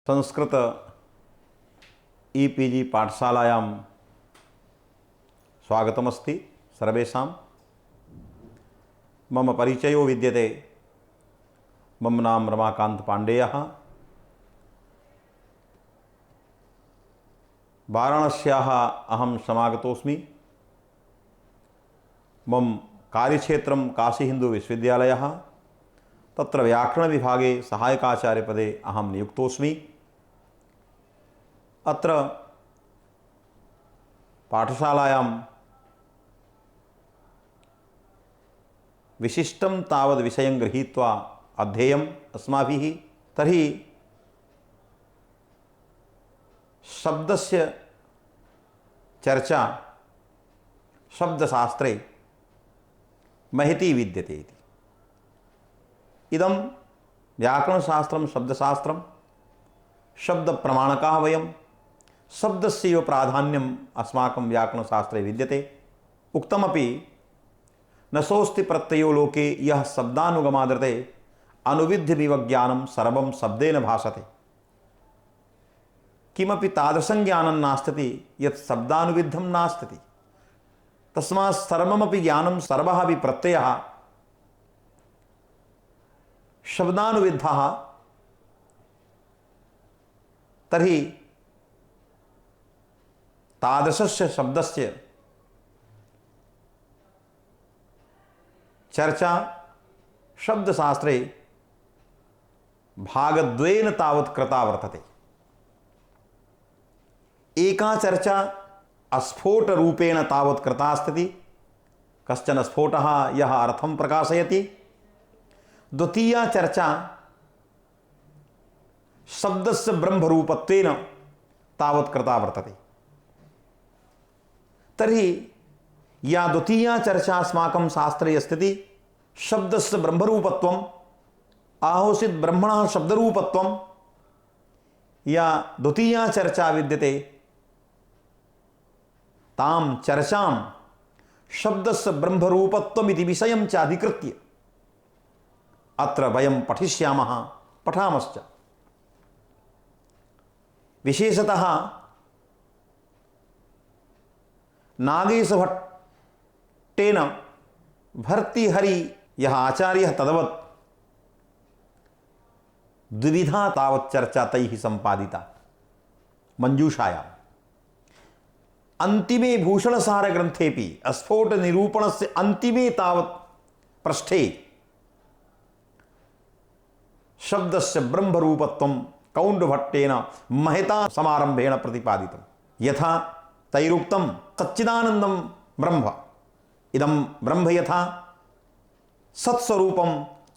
Sanskrit e-PG पाठशालायां स्वागतमस्ति सर्वेषां। मम परिचयो विद्यते। मम नाम रमाकांत पाण्डेयः। वाराणस्याः अहं समागतोऽस्मि। मम कार्यक्षेत्रं काशी हिंदू विश्वविद्यालयः। तत्र व्याकरणविभागे सहायकाचार्यपदे अहं नियुक्तोऽस्मि। अत्र पाठशालायां विशिष्टं तावद् विषयं गृहीत्वा अध्येयम् अस्माभिः। तर्हि शब्दस्य चर्चा शब्दशास्त्रे महती विद्यते इति। इदं व्याकरणशास्त्रं शब्दशास्त्रं शब्दप्रमाणकाः वयं। शब्दस्यैव प्राधान्यम् अस्माकं व्याकरणशास्त्रे विद्यते। उक्तमपि न सोऽस्ति प्रत्ययो लोके यः शब्दानुगमादृते अनुविध्यविवज्ञानं सर्वं शब्देन भाषते। किमपि तादृशं ज्ञानं नास्ति यत् शब्दानुविद्धं नास्ति। तस्मात् सर्वमपि ज्ञानं सर्वः अपि प्रत्ययः शब्दानुविद्धः। तर्हि तादृशस्य शब्दस्य चर्चा शब्दशास्त्रे भागद्वयेन तावत् कृता वर्तते। एका चर्चा अस्फोटरूपेण तावत् कृता अस्ति। कश्चन स्फोटः यः अर्थं प्रकाशयति। द्वितीया चर्चा शब्दस्य ब्रह्मरूपत्वेन तावत् कृता वर्तते। तर्हि या द्वितीया चर्चा अस्माकं शास्त्रे अस्ति शब्दस्य ब्रह्मरूपत्वम् आहोषित ब्रह्मणः शब्दरूपत्वं, या द्वितीया चर्चा विद्यते तां चर्चां शब्दस्य ब्रह्मरूपत्वमिति विषयं च अधिकृत्य अत्र वयं पठिष्यामः, पठामश्च। विशेषतः नागेशभट्टेन भर्तृहरि यः आचार्यः तदवत् द्विविधा तावत् चर्चा तैः सम्पादिता मंजूषायाम्। अन्तिमे भूषणसार ग्रन्थेपि अस्फोट निरूपणस्य अन्तिमे तावत् पृष्ठे शब्दस्य ब्रह्मरूपत्वं कौण्डभट्टेन महता समारंभेण प्रतिपादितं। यथा तैरुक्तं सच्चिदानन्दं ब्रह्म। इदं ब्रह्म यथा सत्स्वरूपं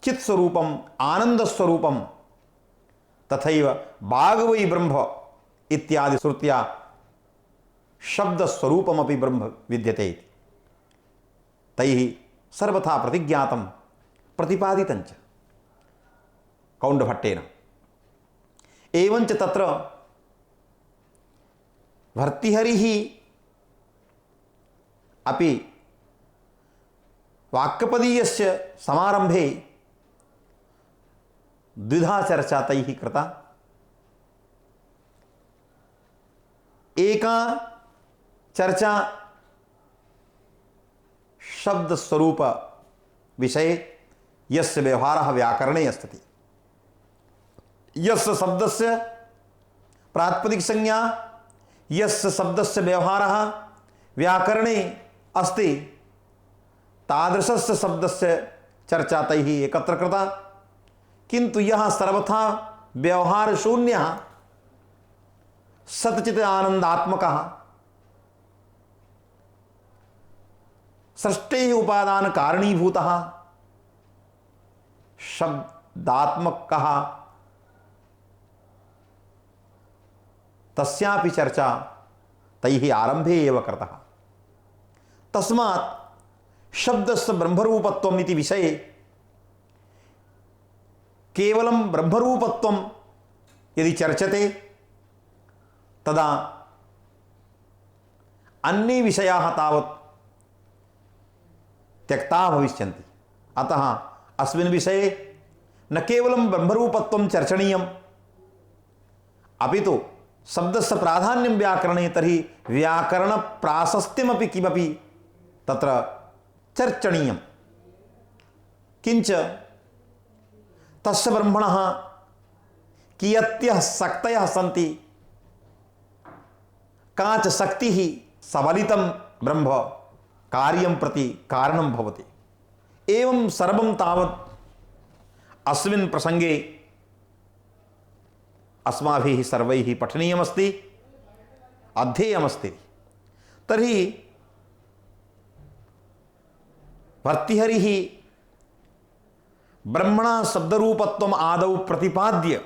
चित्स्वरूपं आनन्दस्वरूपं तथैव वाग्वै ब्रह्म इत्यादि श्रुत्या शब्दस्वरूपमपि ब्रह्म विद्यते। तैः सर्वथा प्रतिज्ञातं प्रतिपादितञ्च कौण्डभट्टेन। एवञ्च तत्र भर्तृहरिः अपि वाक्यपदीयस्य समारंभे द्विधा चर्चा तैः कृता। एका चर्चा शब्द स्वरूप विषये यस्य व्यवहारः व्याकरणे अस्ति। यस्य शब्दस्य प्रातिपदिक संज्ञा यस्य शब्दस्य व्यवहारः व्याकरणे अस्ति तादृशस्य शब्दस्य चर्चा तैः एकत्र कृता। किन्तु यः सर्वथा व्यवहारशून्यः सच्चित् आनन्दात्मकः सृष्टेः उपादान कारणीभूतः शब्दात्मकः तस्यापि चर्चा तैः आरंभे एव कृतः। तस्मात् शब्दस्य ब्रह्मरूपत्वम् इति विषये केवलं ब्रह्मरूपत्वं यदि चर्च्यते तदा अन्ये विषयाः तावत् त्यक्ताः भविष्यन्ति। अतः अस्मिन् विषये न केवलं ब्रह्मरूपत्वं चर्चनीयम्, अपि तु शब्दस्य प्राधान्यं व्याकरणे तर्हि व्याकरणप्राशस्त्यमपि किमपि तत्र चर्चनीयं। किञ्च तस्य ब्रह्मणः कियत्यः शक्तयः सन्ति, काच शक्तिः सबलितं ब्रह्म कार्यं प्रति कारणं भवति। एवं सर्वं तावत् अस्मिन् प्रसंगे अस्माभिः सर्वैः पठनीयमस्ति, अध्येयमस्ति। तर्हि भर्तृहरिः ब्रह्मणा शब्दरूपत्वम् आदौ प्रतिपाद्य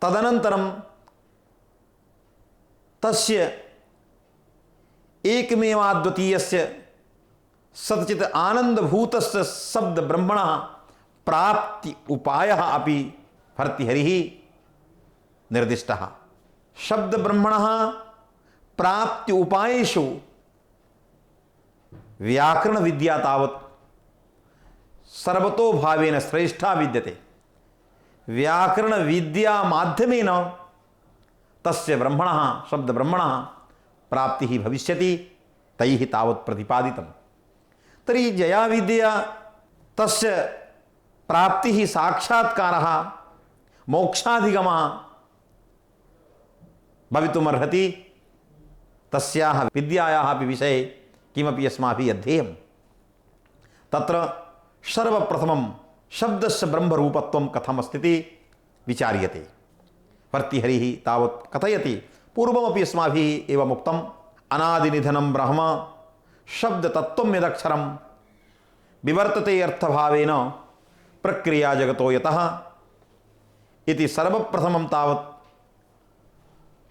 तदनन्तरं तस्य एकमेवाद्वितीयस्य सच्चित् आनंदभूतस्य शब्द ब्रह्मणः प्राप्ति उपायः अपि भर्तृहरिः निर्दिष्टः। शब्द ब्रह्मणः प्राप्ति उपायेषु व्याकरण विद्या तावत् सर्वतोभावेन श्रेष्ठा विद्यते। व्याकरण विद्या माध्यमेन तस्य ब्रह्मणः शब्द ब्रह्मणः प्राप्तिः भविष्यति, तैः तावत् प्रतिपादितं। तर्हि जया विद्या तस्य प्राप्तिः साक्षात्कारः मोक्षाधिगमः भवितुमर्हति। तस्याः विद्यायाः अपि विषये किमपि अस्माभिः अध्येयं। तत्र सर्वप्रथमं शब्दस्य ब्रह्मरूपत्वं कथमस्तीति विचार्यते। भर्तृहरिः तावत् कथयति, पूर्वमपि अस्माभिः एवम् उक्तम्, अनादिनिधनं ब्रह्म शब्दतत्त्वं यदक्षरं विवर्तते अर्थभावेन प्रक्रिया जगतो यतः इति सर्वप्रथमं तावत्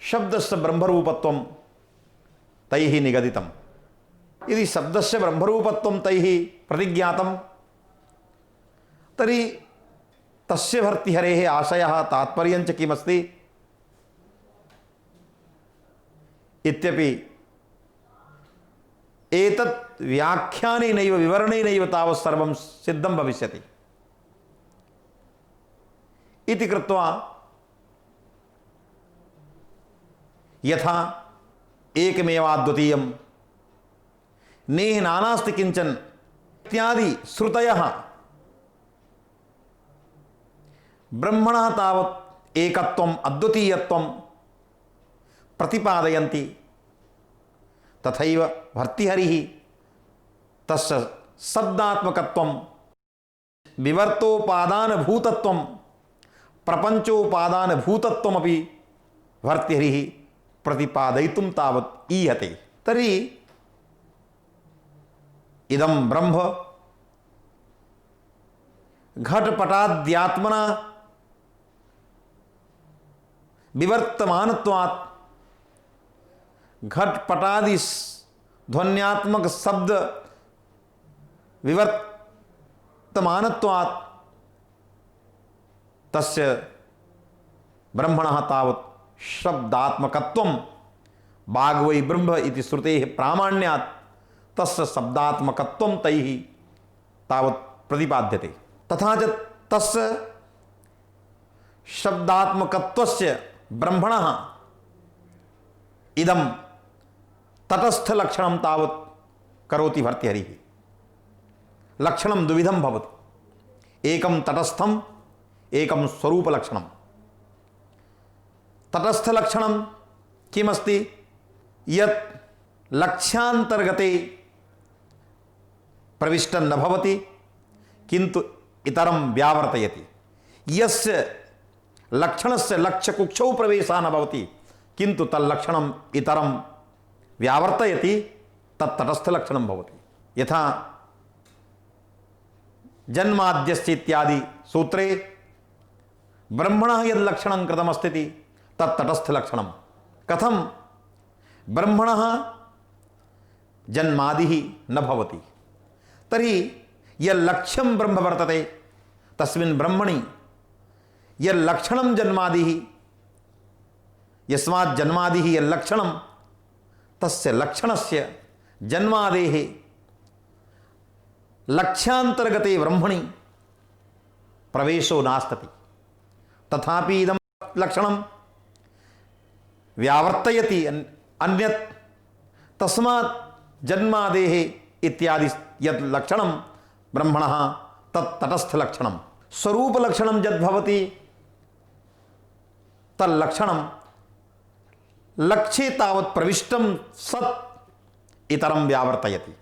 शब्दस्य ब्रह्मरूपत्वं तैः निगदितम्। यदि शब्दस्य ब्रह्मरूपत्वं तैः प्रतिज्ञातं तर्हि तस्य भर्तृहरेः आशयः तात्पर्यञ्च किमस्ति इत्यपि एतत् व्याख्यानेनैव विवरणेनैव तावत् सर्वं सिद्धं भविष्यति इति कृत्वा यथा एकमेवाद्वितीयं नेह नानास्ति किंचन इत्यादि श्रुतयः ब्रह्मणः तावत् एकत्वम् अद्वितीयत्वं प्रतिपादयन्ति, तथैव भर्तृहरिः तस्य शब्दात्मकत्वं विवर्तोपादानभूतत्वं प्रपञ्चोपादानभूतत्वमपि भर्तृहरिः प्रतिपादयितुं तावत् ईहते। तर्हि इदं ब्रह्म घटपटाद्यात्मना विवर्तमानत्वात् घटपटादि ध्वन्यात्मक शब्द विवर्तमानत्वात् तस्य ब्रह्मणः तावत् शब्दात्मकत्वं वाग्वै ब्रह्म इति श्रुतेः प्रामाण्यात् तस्य शब्दात्मकत्वं तैः तावत् प्रतिपाद्यते। तथा च तस्य शब्दात्मकत्वस्य ब्रह्मणः इदं तटस्थलक्षणं तावत् करोति भर्तृहरिः। लक्षणं द्विविधं भवति, एकं तटस्थं एकं स्वरूपलक्षणं। तटस्थलक्षणं किमस्ति? यत् लक्ष्यान्तर्गते प्रविष्टं न भवति किन्तु इतरं व्यावर्तयति। यस्य लक्षणस्य लक्ष्यकुक्षौ प्रवेशः न भवति किन्तु तल्लक्षणम् इतरं व्यावर्तयति, तत् तटस्थलक्षणं भवति। यथा जन्माद्यस्य इत्यादि सूत्रे ब्रह्मणः यद् लक्षणं कृतमस्ति तत् तटस्थलक्षणं। कथं? ब्रह्मणः जन्मादिः न भवति, तर्हि यल्लक्ष्यं ब्रह्म वर्तते तस्मिन् ब्रह्मणि यल्लक्षणं जन्मादिः, यस्मात् जन्मादिः यल्लक्षणं तस्य लक्षणस्य जन्मादेः लक्ष्यान्तर्गते ब्रह्मणि प्रवेशो नास्ति। तथापि इदं तत् लक्षणं व्यावर्तयति अन्यत् तस्मात् जन्मादेः इत्यादि यत् लक्षणं ब्रह्मणः तत् तटस्थ लक्षणं। स्वरूप लक्षणं यद् भवति तल्लक्षणं लक्ष्ये तावत् प्रविष्टं सत् इतरं व्यावर्तयति।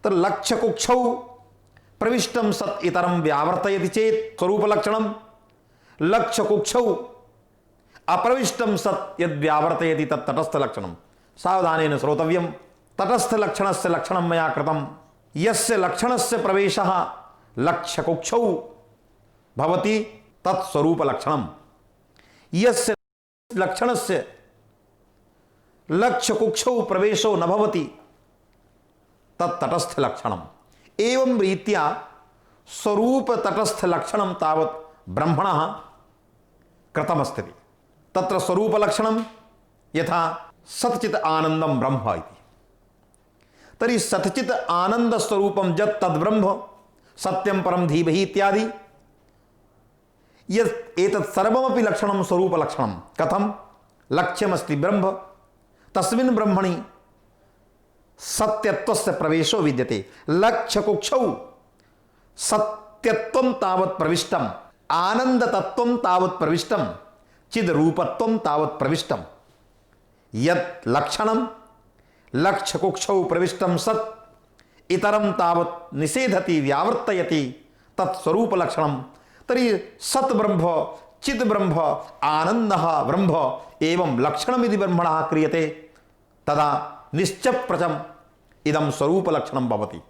लक्ष्य कुक्षौ प्रविष्टं सत् इतरं व्यावर्तयति चेत् स्वरूप लक्षणं, लक्ष्य कुक्षौ अप्रविष्टं सत् यद् व्यावर्तयति तत् तटस्थ लक्षणं। सावधानेन श्रोतव्यं। तटस्थ लक्षणस्य लक्षणं मया कृतं। यस्य लक्षणस्य प्रवेशः लक्ष्य कुक्षौ भवति तत् स्वरूप लक्षणं। यस्य लक्षणस्य लक्ष्य कुक्षौ प्रवेशो न भवति तत् तटस्थ लक्षणम्। एवं रीत्या स्वरूप तटस्थ लक्षणं तावत् ब्रह्मणः कृतमस्ति। तत्र स्वरूप लक्षणं यथा सच्चित् आनन्दं ब्रह्म इति। तर्हि सच्चित् आनंद स्वरूपं यत् तद्ब्रह्म सत्यं परं धीमहि इत्यादि यत् एतत् सर्वमपि लक्षणं स्वरूप लक्षणं। कथं? लक्ष्यमस्ति ब्रह्म, तस्मिन् ब्रह्मणि सत्यत्वस्य प्रवेशो विद्यते। लक्ष्य कुक्षौ सत्यत्वं तावत् प्रविष्टम्, आनन्दतत्त्वं तावत् प्रविष्टं, चिद्रूपत्वं तावत् प्रविष्टं। यत् लक्षणं लक्ष्य कुक्षौ प्रविष्टं सत् इतरं तावत् निषेधति व्यावर्तयति तत् स्वरूप लक्षणं। तर्हि सत् ब्रह्म, चित् ब्रह्म, आनन्दः ब्रह्म एवं लक्षणमिति ब्रह्मणः क्रियते तदा निश्चप्रचम् इदं स्वरूप लक्षणं भवति।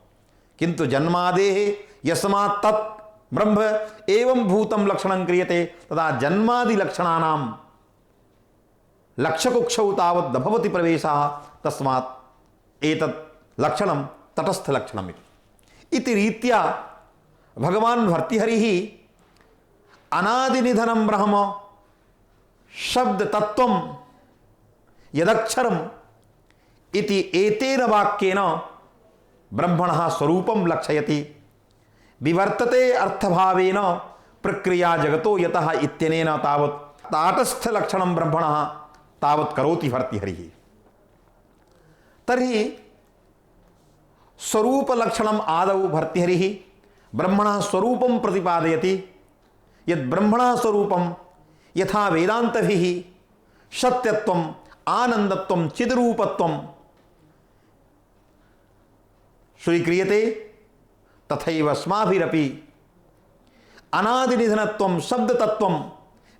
किन्तु जन्मादेः यस्मात् तत् ब्रह्म एवं भूतं लक्षणं क्रियते तदा जन्मादि लक्षणानां लक्ष्यकुक्षौ तावत् न भवति प्रवेशः, तस्मात् एतत् लक्षणं तटस्थ लक्षणम् इति रीत्या भगवान् भर्तृहरिः अनादिनिधनं ब्रह्म शब्द तत्त्वं यदक्षरम् इति एतेन वाक्येन ब्रह्मणः स्वरूपं लक्षयति। विवर्तते अर्थभावेन प्रक्रिया जगतो यतः इत्यनेन तावत् ताटस्थ लक्षणं ब्रह्मणः तावत् करोति भर्तृहरिः। तर्हि स्वरूप लक्षणम् आदौ भर्तृहरिः ब्रह्मणः स्वरूपं प्रतिपादयति। यद् ब्रह्मणः स्वरूपं यथा वेदान्तभिः सत्यत्वम्, आनन्दत्वं, चिद्रूपत्वं स्वीक्रियते तथैव अस्माभिरपि अनादिनिधनत्वं, शब्दतत्वं,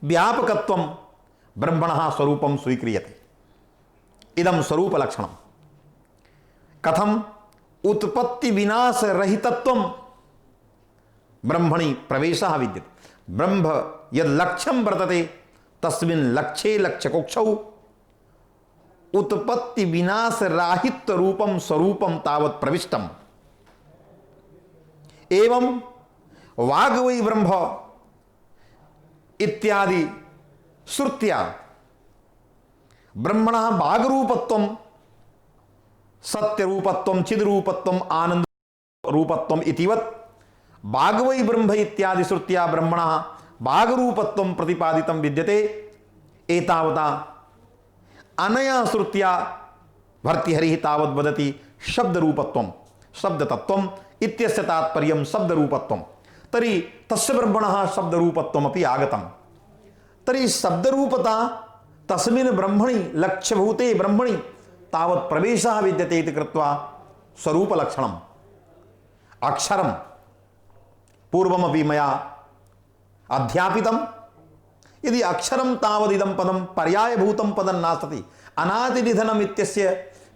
व्यापकत्वं ब्रह्मणः स्वरूपं स्वीक्रियते। इदं स्वरूप लक्षणं। कथं? उत्पत्ति विनाश रहितत्वं ब्रह्मणि प्रवेशः विद्यते। ब्रह्म यद् लक्ष्यं वर्तते तस्मिन् लक्ष्ये लक्ष्यकुक्षौ उत्पत्ति विनाश राहित्य रूपं स्वरूपं तावत् प्रविष्टम्। एवं वाग्वै ब्रह्म इत्यादि श्रुत्या ब्रह्मणः वाग्रूपत्वं, सत्यरूपत्वं, चिद्रूपत्वं, आनन्दरूपत्वं इतिवत् वाग्वै ब्रह्म इत्यादि श्रुत्या ब्रह्मणः वाग्रूपत्वं प्रतिपादितं विद्यते। एतावता अनया श्रुत्या भर्तृहरिः तावत् वदति शब्दरूपत्वं, शब्दतत्त्वम् इत्यस्य तात्पर्यं शब्दरूपत्वं। तर्हि तस्य ब्रह्मणः शब्दरूपत्वमपि आगतं। तर्हि शब्दरूपता तस्मिन् ब्रह्मणि, लक्ष्यभूते ब्रह्मणि तावत् प्रवेशः विद्यते इति कृत्वा स्वरूपलक्षणम्। अक्षरं पूर्वमपि मया अध्यापितं। यदि अक्षरं तावदिदं पदं पर्यायभूतं पदं नास्ति, अनादिनिधनम् इत्यस्य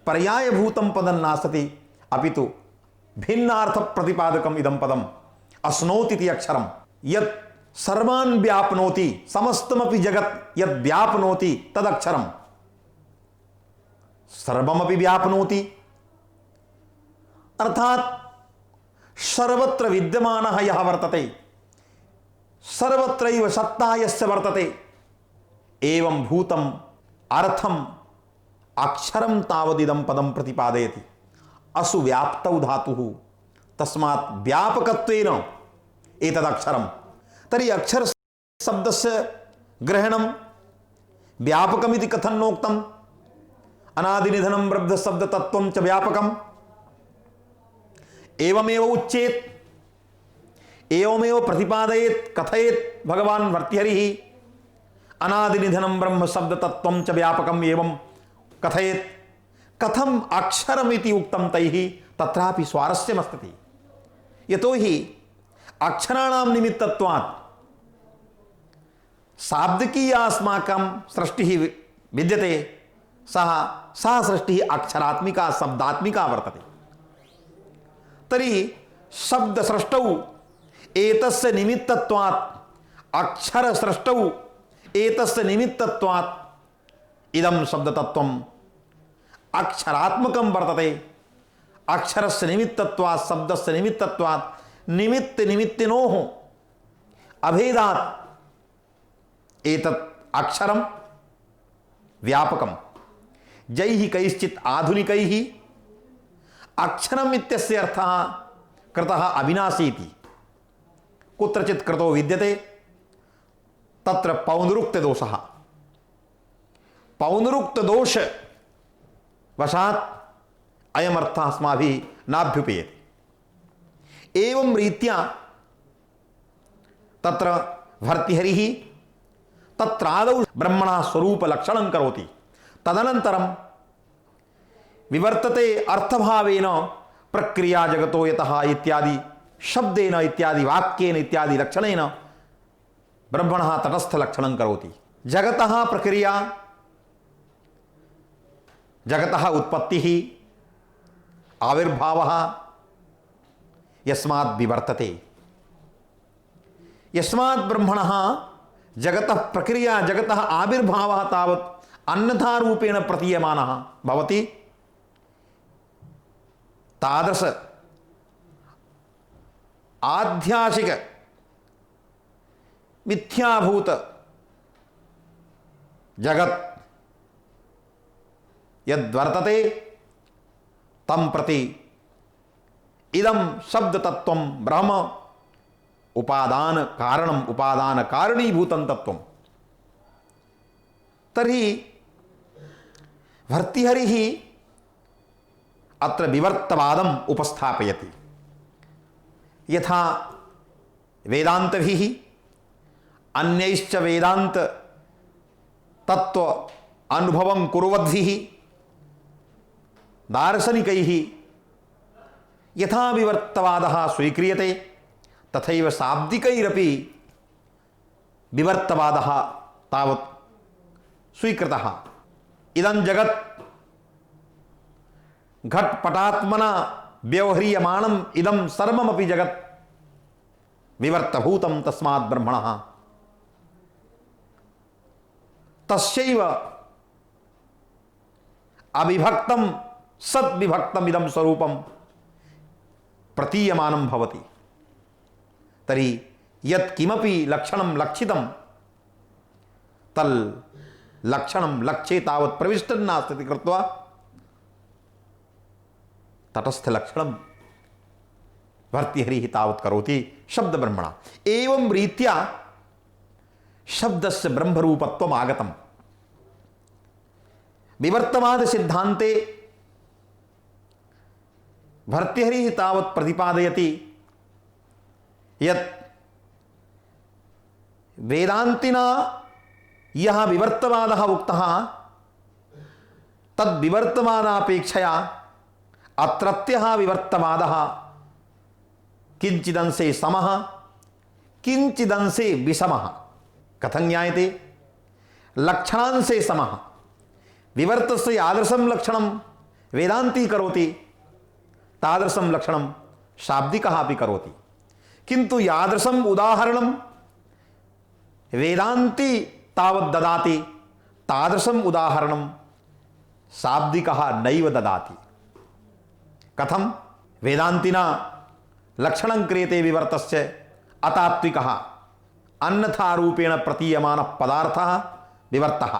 पर्यायभूतं पदं नास्ति, अपि तु भिन्नार्थप्रतिपादकम् इदं पदम् अश्नोति इति अक्षरं यत् सर्वान् व्याप्नोति, समस्तमपि जगत् यद् व्याप्नोति तदक्षरं सर्वमपि व्याप्नोति। अर्थात् सर्वत्र विद्यमानः यः वर्तते, सर्वत्रैव सत्ता यस्य वर्तते, एवं भूतम् अर्थम् अक्षरं तावदिदं पदं प्रतिपादयति। असु व्याप्तौ धातुः, तस्मात् व्यापकत्वेन एतदक्षरं। तर्हि अक्षर शब्दस्य ग्रहणम व्यापकमिति कथन्नोक्तम अनादिनिधनम ब्रह्म शब्द तत्वम च व्यापकम एवमेव उच्चेत एवमेव प्रतिपादयेत कथयेत भगवान भर्तृहरिः अनादिनिधनम ब्रह्म शब्द तत्वम च व्यापकम एवं कथयेत कथम अक्षरमिति उक्तम तैः तत्रापि स्वारस्यमस्ति यतो हि अक्षराणां निमित्तत्वात् शाब्दिकीया अस्माकं सृष्टिः विद्यते सा सृष्टिः अक्षरात्मिका शब्दात्मिका वर्तते। तर्हि शब्दसृष्टौ एतस्य निमित्तत्वात् अक्षरसृष्टौ एतस्य निमित्तत्वात् इदं शब्दतत्वम् अक्षरात्मकं वर्तते। अक्षरस्य निमित्तत्वात् शब्दस्य निमित्तत्वात् निमित्तिनोः अभेदात् एतत् अक्षरं व्यापकं जैः कैश्चित् आधुनिकैः अक्षरम् इत्यस्य अर्थः कृतः अविनाशी इति कुत्रचित् कृतो विद्यते तत्र पौनरुक्तदोषः पौनरुक्तदोष वशात् अयमर्थः अस्माभिः नाभ्युपेयते। एवं रीत्या तत्र भर्तृहरिः तत्रादौ ब्रह्मणः स्वरूपलक्षणं करोति। तदनन्तरं विवर्तते अर्थभावेन प्रक्रिया जगतो यतः इत्यादि शब्देन इत्यादि वाक्येन इत्यादि लक्षणेन ब्रह्मणः तटस्थलक्षणं करोति। जगतः प्रक्रिया जगतः उत्पत्तिः आविर्भावः यस्मात् विवर्तते यस्मात् ब्रह्मणः जगतः प्रक्रिया जगतः आविर्भावः तावत् अन्यथा रूपेण प्रतीयमानः भवति। तादृश आध्यासिक मिथ्याभूत जगत् यद्वर्तते तं प्रति इदं शब्दतत्वं ब्रह्म उपादान कारणम उपादान कारणीभूतं तत्वं। तर्हि भर्तृहरिः अत्र विवर्तवादम् उपस्थापयति। यथा वेदान्तभिः अन्यैश्च वेदान्त तत्व अनुभवं कुर्वद्भिः दार्शनिकैः यथा विवर्तवादः स्वीक्रियते तथैव शाब्दिकैरपि विवर्तवादः तावत् स्वीकृतः। इदं जगत् घटपटात्मना व्यवह्रियमाणम् इदं सर्वमपि जगत् विवर्तभूतं तस्मात् ब्रह्मणः तस्यैव अविभक्तं सद्विभक्तम् इदं स्वरूपं प्रतीयमानं भवति। तर्हि यत्किमपि लक्षणं लक्षितं तल लक्षणं लक्ष्ये तावत् प्रविष्टं नास्ति इति कृत्वा तटस्थलक्षणं भर्तृहरिः तावत् करोति शब्दब्रह्मणा। एवं रीत्या शब्दस्य ब्रह्मरूपत्वम् आगतम्। विवर्तवाद सिद्धान्ते भर्तृहरिः तावत् प्रतिपादयति यत् वेदान्तिना यः विवर्तवादः उक्तः तद्विवर्तवादापेक्षया अत्रत्यः विवर्तवादः किंचिदंशे समः किंचिदंशे विषमः। कथं ज्ञायते? लक्षणांशे समः। विवर्तस्य यादृशं लक्षणं वेदान्ती करोति तादृशं लक्षणं शाब्दिकः अपि करोति, किन्तु यादृशम् उदाहरणं वेदान्ती तावत् ददाति तादृशम् उदाहरणं शाब्दिकः नैव ददाति। कथं? वेदान्तिना लक्षणं क्रियते विवर्तस्य अतात्विकः अन्यथा रूपेण प्रतीयमानः पदार्थः विवर्तः।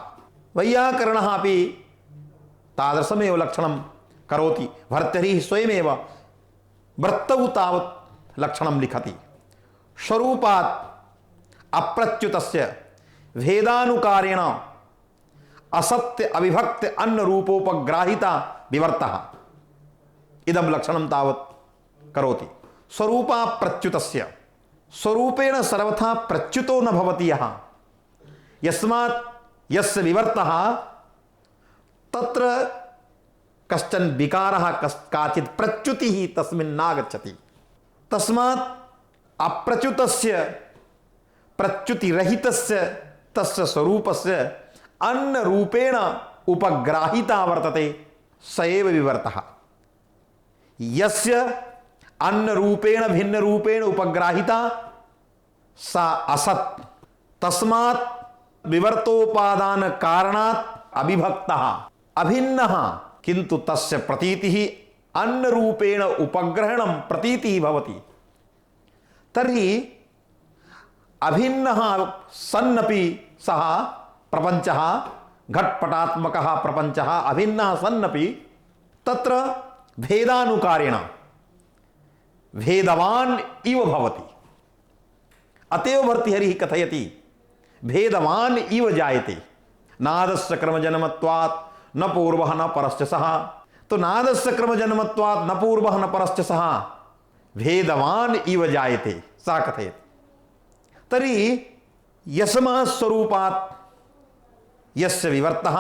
वैयाकरणः अपि तादृशमेव लक्षणं करोति। भर्तृहरिः स्वयमेव वृत्तौ तावत् लक्षणं लिखति। स्वरूपात् अप्रच्युतस्य भेदानुकारेण असत्य अविभक्त अन्न रूपोपग्राहिता विवर्तः इदं लक्षणं तावत् करोति। स्वरूपा प्रच्युतस्य स्वरूपेण सर्वथा प्रच्युतो न भवति यः यस्मात् यस्य विवर्तः तत्र कश्चन विकारः काचित् प्रच्युतिः तस्मिन् नागच्छति। तस्मात् अप्रच्युतस्य प्रच्युतिरहितस्य तस्य स्वरूपस्य अन्न रूपेण उपग्राहिता वर्तते स एव विवर्तः। यस्य अन्न रूपेण भिन्न रूपेण उपग्राहिता सा असत् तस्मात् विवर्तोपादान कारणात् अविभक्तः अभिन्नः किंतु तस्य प्रतीतिः अन्न रूपेण उपग्रहणं प्रतीतिः भवति। तर्हि अभिन्नः सन्नपि सः प्रपञ्चः घट्पटात्मकः प्रपञ्चः अभिन्नः सन्नपि तत्र भेदानुकारेण भेदवान् इव भवति। अतएव भर्तृहरिः कथयति भेदवान् इव जायते नादस्य क्रमजन्मत्वात् न पूर्वः न परश्च सः। तो नादस्य क्रमजन्मत्वात् न पूर्वः न परश्च सः भेदवान् इव जायते सः कथयति। तर्हि यस्मात् स्वरूपात् यस्य विवर्तः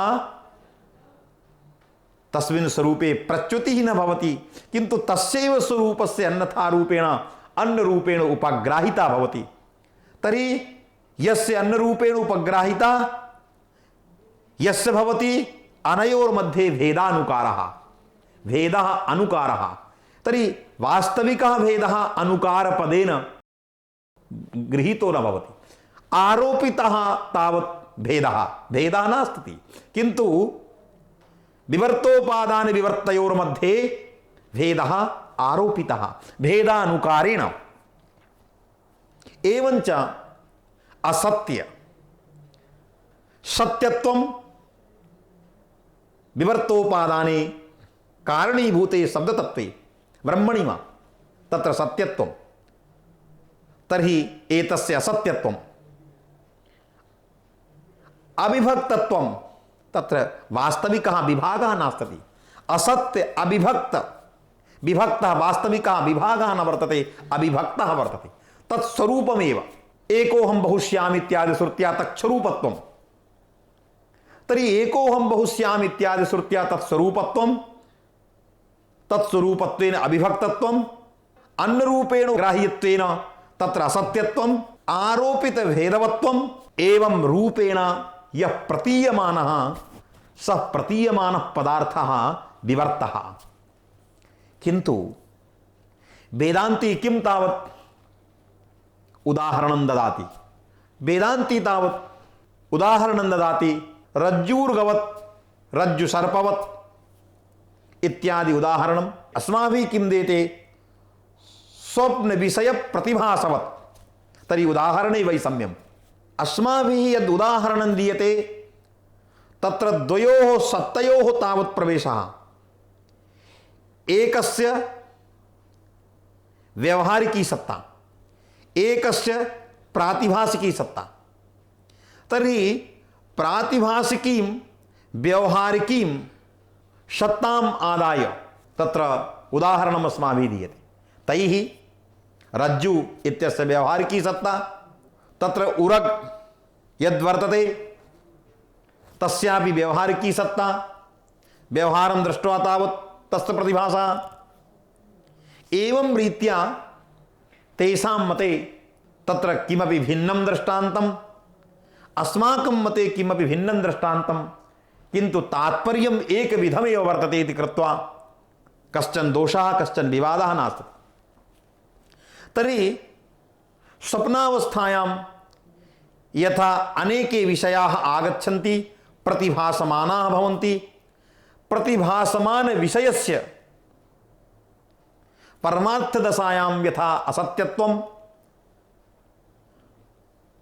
तस्मिन् स्वरूपे प्रच्युतिः न भवति किंतु तस्यैव स्वरूपस्य अन्यथा रूपेण अन्न रूपेण उपग्राहिता भवति। तर्हि यस्य अन्न रूपेण उपग्राहिता यस्य भवति अनयोर्मध्ये भेदानुकारः भेदः अनुकारः। तर्हि वास्तविकः भेदः अनुकारपदेन गृहीतो न भवति। आरोपितः तावत् भेदः नास्ति किंतु विवर्तोपादान विवर्तयोर्मध्ये भेदः आरोपितः भेदानुकारेण। एवञ्च असत्य सत्यत्वं विवर्तोपादाने कारणीभूते शब्दतत्वे ब्रह्मणि वा तत्र सत्यत्वं। तर्हि एतस्य असत्यत्वं अविभक्तत्वं तत्र वास्तविकः विभागः नास्ति। असत्य अविभक्त विभक्तः वास्तविकः विभागः न वर्तते अविभक्तः वर्तते तत्स्वरूपमेव एकोऽहं बहुश्यामि इत्यादि श्रुत्या तच्छरूपत्वं। तर्हि एकोऽहं बहुश्यामि इत्यादि श्रुत्या तत्स्वरूपत्वं तत्स्वरूपत्वेन अविभक्तत्वं अन्नरूपेण ग्राह्यत्वेन तत्र असत्यत्वं आरोपित भेदवत्वं एवं रूपेण यः प्रतीयमानः सः प्रतीयमानः पदार्थः विवर्तः। किंतु वेदांती किं तावत् उदाहरणं ददाति। वेदांती तावत् उदाहरणं ददाति रज्जूर्गवत् रज्जुसर्पवत् इत्यादि उदाहरणम् अस्माभिः किं देते स्वप्न विषय प्रतिभासवत्। तर्हि उदाहरणे वैषम्यम् अस्माभिः यद् उदाहरणं दीयते तत्र द्वयोः सत्तयोः तावत् प्रवेशः एकस्य व्यवहारिकी सत्ता एकस्य प्रातिभासिकी सत्ता। तर्हि प्रातिभासिकीं व्यवहारिकीं सत्ताम् आदाय तत्र उदाहरणम् अस्माभिः दीयते। तैः रज्जु इत्यस्य व्यवहारिकी सत्ता तत्र उरग यद्वर्तते तस्यापि व्यवहारिकी सत्ता व्यवहारं दृष्ट्वा तावत् तस्य प्रतिभासा। एवं रीत्या तेषां मते तत्र किमपि भिन्नं दृष्टान्तम् अस्माकं मते किमपि भिन्नं दृष्टान्तं किन्तु तात्पर्यम् एकविधमेव वर्तते इति कृत्वा कश्चन दोषः कश्चन विवादः नास्ति। तर्हि स्वप्नावस्थायां यथा अनेके विषयाः आगच्छन्ति प्रतिभासमानाः भवन्ति प्रतिभासमान विषयस्य परमार्थदशायां यथा असत्यत्वं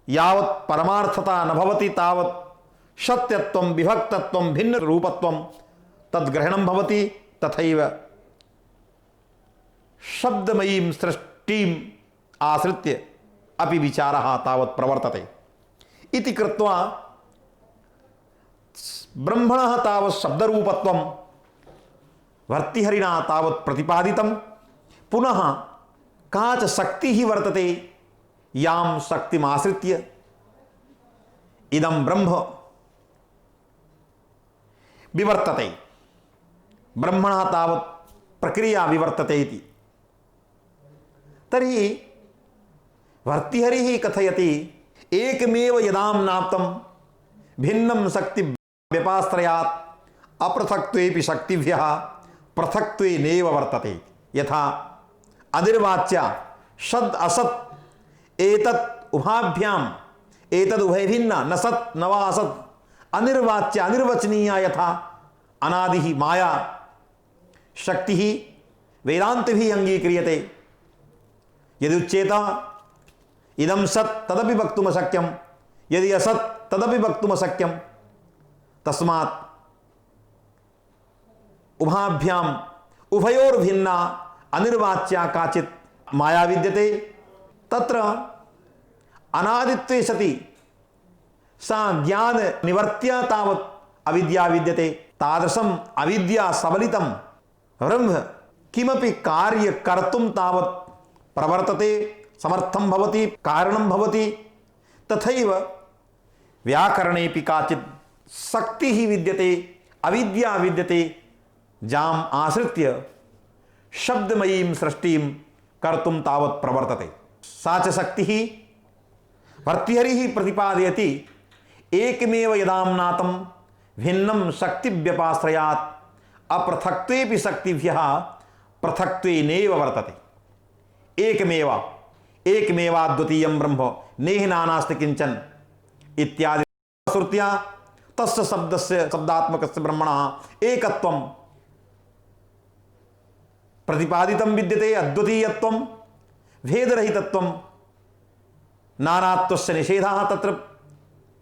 यावत् परमार्थता न भवति तावत् सत्यत्वं विभक्तत्वं भिन्न रूपत्वं तद्ग्रहणं भवति। तथैव शब्दमयीं सृष्टिम् आश्रित्य अपि विचारः तावत् प्रवर्तते। इति कृत्वा ब्रह्मणः तावत् शब्दरूपत्वं भर्तृहरिणा तावत् प्रतिपादितं। पुनः का च शक्तिः वर्तते यां शक्तिमाश्रित्य इदं ब्रह्म विवर्तते, ब्रह्मणः तावत् प्रक्रिया विवर्तते इति। तर्हि भर्तृहरिः कथयति एकमेव यदाम्नाप्तं भिन्नं शक्ति व्यपाश्रयात् अपृथक्त्वेपि शक्तिभ्यः पृथक्त्वेनैव वर्तते। यथा अनिर्वाच्या षद् असत् एतत् उभाभ्याम् एतद् उभय भिन्न न सत् न वा असत्, अनिर्वाच्या अनिर्वचनीया यथा अनादिः माया शक्तिः वेदान्तभिः अंगीक्रियते। यदि उच्येत इदं सत् तदपि वक्तुम् अशक्यं, यदि असत् तदपि वक्तुम् अशक्यं। तस्मात् उभाभ्याम् उभयोर्भिन्ना अनिर्वाच्या काचित् माया विद्यते। तत्र अनादित्वे सति सा ज्ञान निवर्त्य तावत् अविद्या विद्यते। तादृशम् अविद्या सबलितं ब्रह्म किमपि कार्य कर्तुं तावत् प्रवर्तते, समर्थं भवति, कारणं भवति। तथैव व्याकरणेऽपि काचित् शक्तिः विद्यते, अविद्या विद्यते, जाम् आश्रित्य शब्दमयीं सृष्टिं कर्तुं तावत् प्रवर्तते। सा च शक्तिः भर्तृहरिः प्रतिपादयति एकमेव यदाम्नातं भिन्नं शक्तिव्यपाश्रयात् अपृथक्त्वेऽपि शक्तिभ्यः पृथक्त्वेनैव वर्तते। एकमेव एकमेवाद्वितीयं ब्रह्म नेहि नानास्ति किंचन इत्यादि श्रुत्या तस्य शब्दस्य शब्दात्मकस्य ब्रह्मणः एकत्वं प्रतिपादितं विद्यते। अद्वितीयत्वं भेदरहितत्वं नानात्वस्य निषेधः तत्र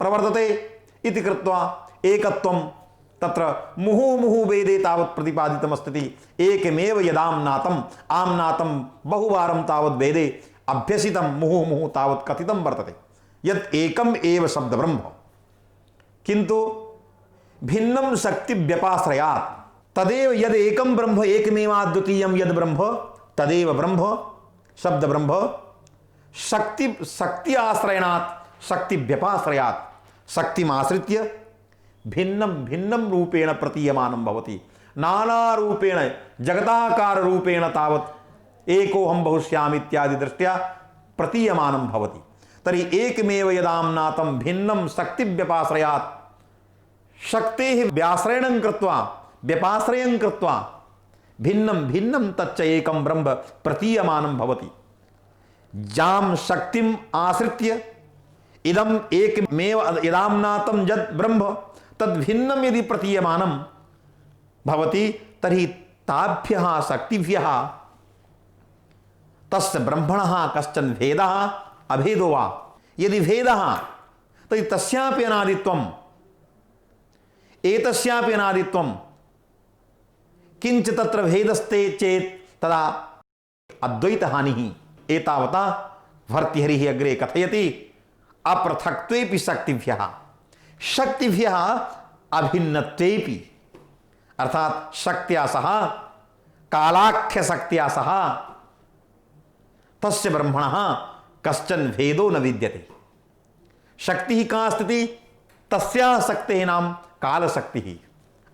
प्रवर्तते इति कृत्वा एकत्वं तत्र मुहुर्मुहुः वेदे तावत् प्रतिपादितमस्ति। एकमेव यदाम्नातम् आम्नातं बहुवारं तावत् वेदे अभ्यसितं मुहुर्मुहुः तावत् कथितं वर्तते यत् एकम् एव शब्द ब्रह्म, किन्तु भिन्नं शक्ति व्यपाश्रयात् तदेव यद एकं ब्रह्म एकमेवाद्वितीयं यद ब्रह्म तदेव ब्रह्म शब्द ब्रह्म शक्ति आश्रयणात् शक्ति व्यपाश्रयात् शक्तिमाश्रित्य भिन्नं भिन्नं रूपेण प्रतीयमानं भवति। नाना रूपेण जगदाकार रूपेण तावत् एकोऽहं बहुश्यामि इत्यादि दृष्ट्या प्रतीयमानं भवति। तर्हि एकमेव यदाम्नातं भिन्नं शक्ति व्यपाश्रयात् शक्तेः व्याश्रयणं कृत्वा व्यपाश्रयं कृत्वा भिन्नं भिन्नं तच्च एकं ब्रह्म प्रतीयमानं भवति। जां शक्तिम् आश्रित्य इदम् एकमेव यदाम्नातं यद् ब्रह्म तद्भिन्नं यदि प्रतीयमानं भवति तर्हि ताभ्यः शक्तिभ्यः तस्य ब्रह्मणः कश्चन भेदः अभेदो वा यदि भेदः तर्हि तस्यापि अनादित्वम् एतस्यापि अनादित्वं किंच तत्र भेदस्ते चेत् तदा अद्वैतहानिः। एतावता भर्तृहरिः अग्रे कथयति अपृथक्त्वेपि शक्तिभ्यः शक्तिभ्यः अभिन्नत्वेपि अर्थात शक्त्या सह कालाख्य शक्त्या सह तस्य ब्रह्मणः कश्चन भेदो न विद्यते। शक्ति का स्थिति तस्याः शक्तेः नाम काल शक्तिः।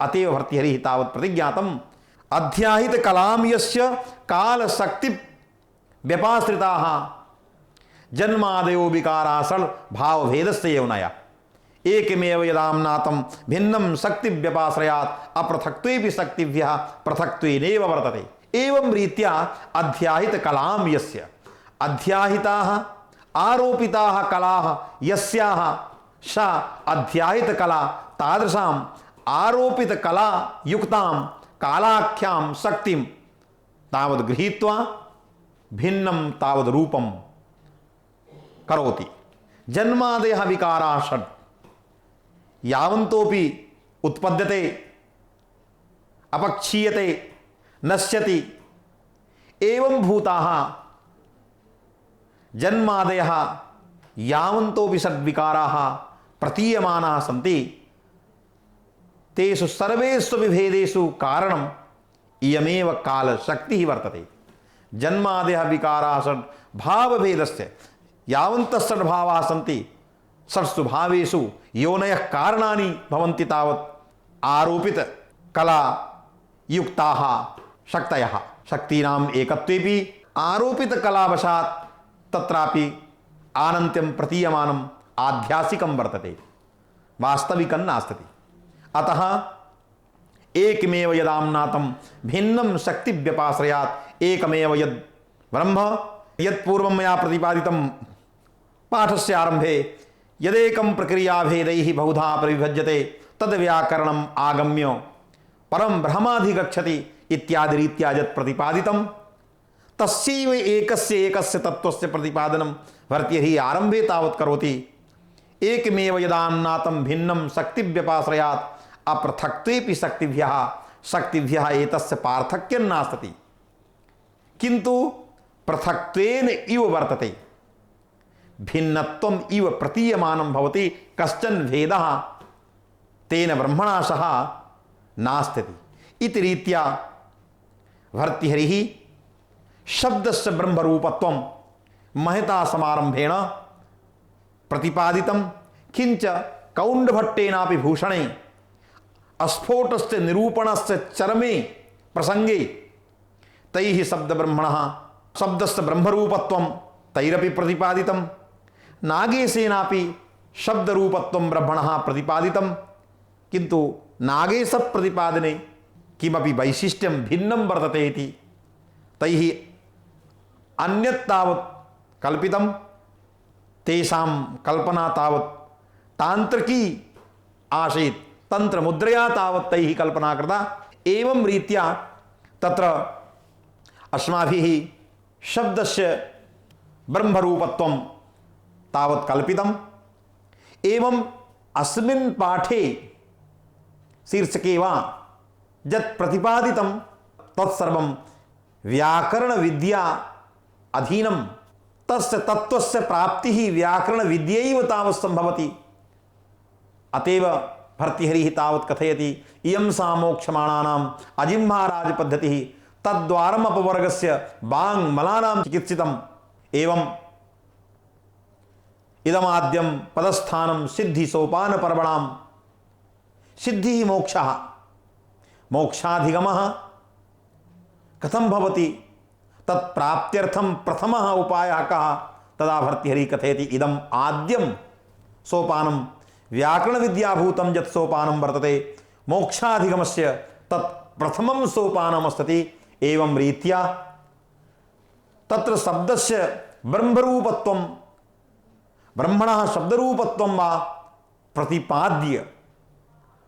अतएव भर्तृहरिः तावत् प्रतिज्ञातम् अध्याहित कलां यस्य काल शक्ति व्यपाश्रिताः जन्मादयो विकारासळ भाव भेदस्य एवनया एकमेव यदाम्नातं भिन्नं शक्ति व्यपाश्रयात् अपृथक्त्वेऽपि शक्तिभ्यः पृथक्त्वेनैव वर्तते। एवं रीत्या अध्याहित कलां यस्य अध्याहिताः आरोपिताः कलाः यस्याः सा अध्याहित कला तादृशाम् आरोपित कला युक्तां कालाख्यां शक्तिं तावद् गृहीत्वा भिन्नं तावद् रूपं करोति। जन्मादयः विकाराः षड् यावन्तोपि उत्पद्यते अपक्षीयते नश्यति एवं भूताः जन्मादयः यावन्तोऽपि षड्विकाराः प्रतीयमानाः सन्ति तेषु सर्वेषु विभेदेषु कारणम् इयमेव कालशक्तिः वर्तते। जन्मादयः विकाराः षड्भावभेदस्य यावन्तः षड्भावाः सन्ति षट्सु भावेषु योनयः कारणानि भवन्ति तावत् आरोपित कला युक्ताः शक्तयः। शक्तीनाम् एकत्वेपि आरोपित कलावशात् तत्रापि आनन्त्यं प्रतीयमानम् आध्यासिकं वर्तते, वास्तविकं नास्ति। अतः एकमेव यदाम्नातं भिन्नं शक्तिव्यपाश्रयात् एकमेव यद् ब्रह्म यत्पूर्वं मया प्रतिपादितं पाठस्य आरम्भे यदेकं प्रक्रियाभेदैः बहुधा परिविभज्यते तद् व्याकरणम् आगम्य परं ब्रह्माधिगच्छति इत्यादि रीत्या यत् प्रतिपादितं तस्यैव एकस्य तत्त्वस्य प्रतिपादनं भर्तृहरिः आरम्भे तावत् करोति। एकमेव यदाम्नातं भिन्नं शक्तिव्यपाश्रयात् अपृथक्त्वेपि शक्तिभ्यः एतस्य पार्थक्यं नास्ति, किन्तु पृथक्त्वेन इव वर्तते, भिन्नत्वम् इव प्रतीयमानं भवति। कश्चन भेदः तेन ब्रह्मणा सह नास्ति इति रीत्या भर्तृहरिः शब्दस्य ब्रह्मरूपत्वं महता समारम्भेण प्रतिपादितं। किंच कौण्डभट्टेनापि भूषणे अस्फोटस्य निरूपणस्य चरमे प्रसंगे तैः शब्दब्रह्मणः शब्दस्य ब्रह्मरूपत्वं तैरपि प्रतिपादितं। नागेशेनापि शब्दरूपत्वं ब्रह्मणः प्रतिपादितं, किन्तु नागेश प्रतिपादने किमपि वैशिष्ट्यं भिन्नं वर्तते इति तैः अन्यत् तावत् कल्पितं। तेषां कल्पना तावत् तांत्रिकी आसीत्, तंत्रमुद्रया तावत् तैः कल्पना कृता। एवं रीत्या तत्र अस्माभिः शब्दस्य ब्रह्मरूपत्वं तावत् कल्पितम्। एवं अस्मिन् पाठे शीर्षके वा यत् प्रतिपादितं तत्सर्वं व्याकरण विद्या अधीनं। तस्य तत्त्वस्य प्राप्तिः व्याकरण विद्यैव तावत् संभवति। अतएव भर्तृहरिः तावत् कथयति इयं सा मोक्षमाणानाम् अजिह्वाराजपद्धतिः तद्द्वारम् अपवर्गस्य वाङ्मलानां चिकित्सितम्। एवं इदमाद्यं पदस्थानं सिद्धि सोपान पर्वणां सिद्धिः मोक्षः मोक्षाधिगमः कथं भवति तत्प्राप्त्यर्थं प्रथमः उपायः कः? तदा भर्तृहरिः कथयति इदम् आद्यं सोपानं व्याकरणविद्याभूतं यत् सोपानं वर्तते मोक्षाधिगमस्य तत् प्रथमं सोपानमस्ति। एवं रीत्या तत्र शब्दस्य ब्रह्मरूपत्वं ब्रह्मणः शब्दरूपत्वं वा प्रतिपाद्य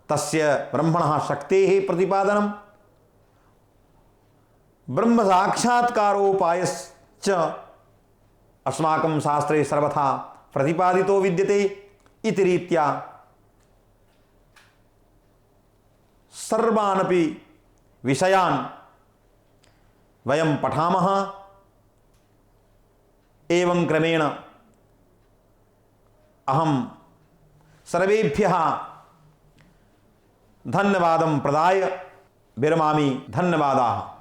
तस्य ब्रह्मणः शक्तेः प्रतिपादनं ब्रह्म साक्षात्कारोपायश्च अस्माकं शास्त्रे सर्वथा प्रतिपादितो विद्यते इति रीत्या सर्वानपि विषयान् वयं पठामः। एवं क्रमेण अहं सर्वेभ्यः धन्यवादं प्रदाय विरमामि। धन्यवादाः।